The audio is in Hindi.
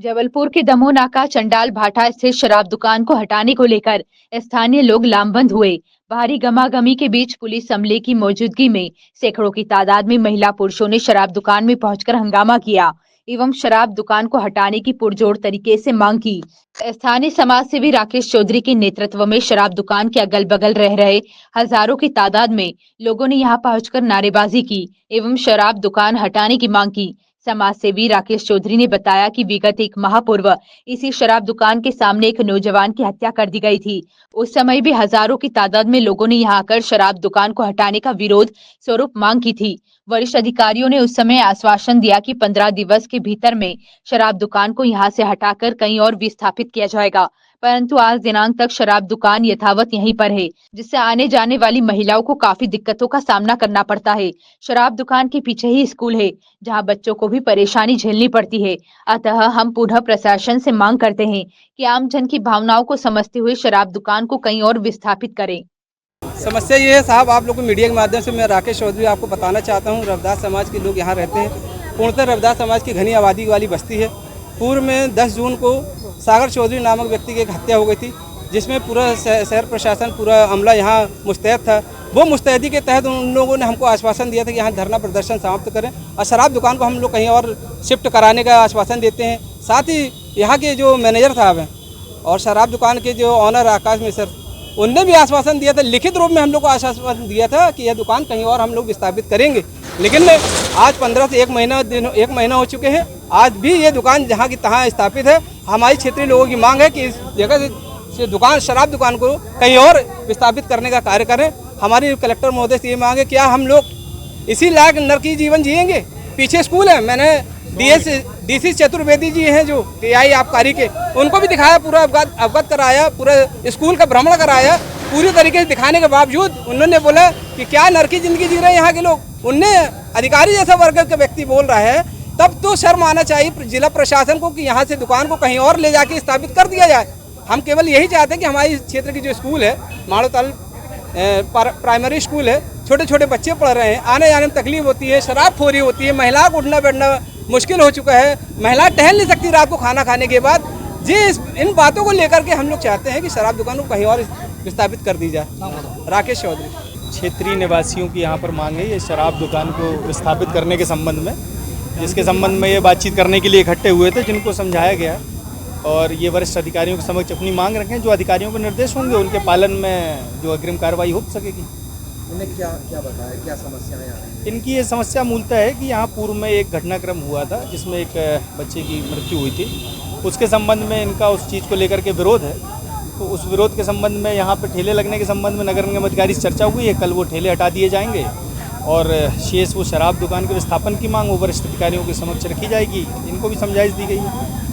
जबलपुर के दमोह नाका चंडाल भाटा स्थित शराब दुकान को हटाने को लेकर स्थानीय लोग लामबंद हुए। भारी गमागमी के बीच पुलिस अमले की मौजूदगी में सैकड़ों की तादाद में महिला पुरुषों ने शराब दुकान में पहुंचकर हंगामा किया एवं शराब दुकान को हटाने की पुरजोर तरीके से मांग की। स्थानीय समाज सेवी राकेश चौधरी के नेतृत्व में शराब दुकान के अगल बगल रह रहे हजारों की तादाद में लोगों ने यहां पहुंचकर नारेबाजी की एवं शराब दुकान हटाने की मांग की। समाज सेवी राकेश चौधरी ने बताया कि विगत एक माह पूर्व इसी शराब दुकान के सामने एक नौजवान की हत्या कर दी गई थी। उस समय भी हजारों की तादाद में लोगों ने यहां आकर शराब दुकान को हटाने का विरोध स्वरूप मांग की थी। वरिष्ठ अधिकारियों ने उस समय आश्वासन दिया कि 15 दिवस के भीतर में शराब दुकान को यहां से हटाकर कहीं और विस्थापित किया जाएगा, परंतु आज दिनांक तक शराब दुकान यथावत यहीं पर है, जिससे आने जाने वाली महिलाओं को काफी दिक्कतों का सामना करना पड़ता है। शराब दुकान के पीछे ही स्कूल है, जहां बच्चों को भी परेशानी झेलनी पड़ती है। अतः हम पुनः प्रशासन से मांग करते हैं कि आम जन की भावनाओं को समझते हुए शराब दुकान को कहीं और विस्थापित करें। समस्या ये है साहब, आप लोग को मीडिया के माध्यम से मैं राकेश चौधरी आपको बताना चाहता हूँ। रविदास समाज के लोग यहाँ रहते हैं। पूर्णतः रविदास समाज की घनी आबादी वाली बस्ती है। पूर्व में 10 जून को सागर चौधरी नामक व्यक्ति की एक हत्या हो गई थी, जिसमें पूरा शहर प्रशासन, पूरा अमला यहाँ मुस्तैद था। वो मुस्तैदी के तहत उन लोगों ने हमको आश्वासन दिया था कि यहाँ धरना प्रदर्शन समाप्त करें और शराब दुकान को हम लोग कहीं और शिफ्ट कराने का आश्वासन देते हैं। साथ ही यहाँ के जो मैनेजर साहब हैं और शराब दुकान के जो ऑनर आकाश मिश्र, उनने भी आश्वासन दिया था, लिखित रूप में हम लोग को आश्वासन दिया था कि यह दुकान कहीं और हम लोग विस्थापित करेंगे। लेकिन आज 15 से 1 महीना हो चुके हैं। आज भी ये दुकान जहाँ की तहाँ स्थापित है। हमारी क्षेत्रीय लोगों की मांग है कि इस जगह से दुकान, शराब दुकान को कहीं और विस्थापित करने का कार्य करें। हमारी कलेक्टर महोदय से ये मांग है, क्या हम लोग इसी लायक नरकी जीवन जिएंगे? पीछे स्कूल है, मैंने डीसी चतुर्वेदी जी हैं जो टीआई आबकारी के, उनको भी दिखाया, पूरा अवगत कराया, पूरा स्कूल का भ्रमण कराया। पूरी तरीके से दिखाने के बावजूद उन्होंने बोला कि क्या नरकी जिंदगी जी रहे हैं यहाँ के लोग। उनने अधिकारी जैसा वर्ग का व्यक्ति बोल रहा है, तब तो शर्म आना चाहिए जिला प्रशासन को कि यहाँ से दुकान को कहीं और ले जाके स्थापित कर दिया जाए। हम केवल यही चाहते हैं कि हमारे क्षेत्र की जो स्कूल है, माड़ोताल प्राइमरी स्कूल है, छोटे छोटे बच्चे पढ़ रहे हैं, आने जाने में तकलीफ होती है, शराबखोरी होती है, महिलाओं को उठना बैठना मुश्किल हो चुका है, महिला टहल नहीं सकती रात को खाना खाने के बाद। जी, इन बातों को लेकर के हम लोग चाहते हैं कि शराब दुकान को कहीं और विस्थापित कर दी जाए। राकेश चौधरी। क्षेत्रीय निवासियों की यहाँ पर मांग है ये शराब दुकान को विस्थापित करने के संबंध में, जिसके संबंध में ये बातचीत करने के लिए इकट्ठे हुए थे, जिनको समझाया गया और ये वरिष्ठ अधिकारियों के समक्ष अपनी मांग रखें। जो अधिकारियों के निर्देश होंगे उनके पालन में जो अग्रिम कार्रवाई हो सकेगी। इन्हें क्या बताया, क्या समस्याएं आ रही हैं? इनकी ये समस्या मूलतः है कि यहाँ पूर्व में एक घटनाक्रम हुआ था जिसमें एक बच्चे की मृत्यु हुई थी। उसके संबंध में इनका उस चीज़ को लेकर के विरोध है। तो उस विरोध के संबंध में यहाँ पे ठेले लगने के संबंध में नगर निगम अधिकारी से चर्चा हुई है। कल वो ठेले हटा दिए जाएंगे और शेष वो शराब दुकान के विस्थापन की मांग वो वरिष्ठ अधिकारियों के समक्ष रखी जाएगी। इनको भी समझाइश दी गई है।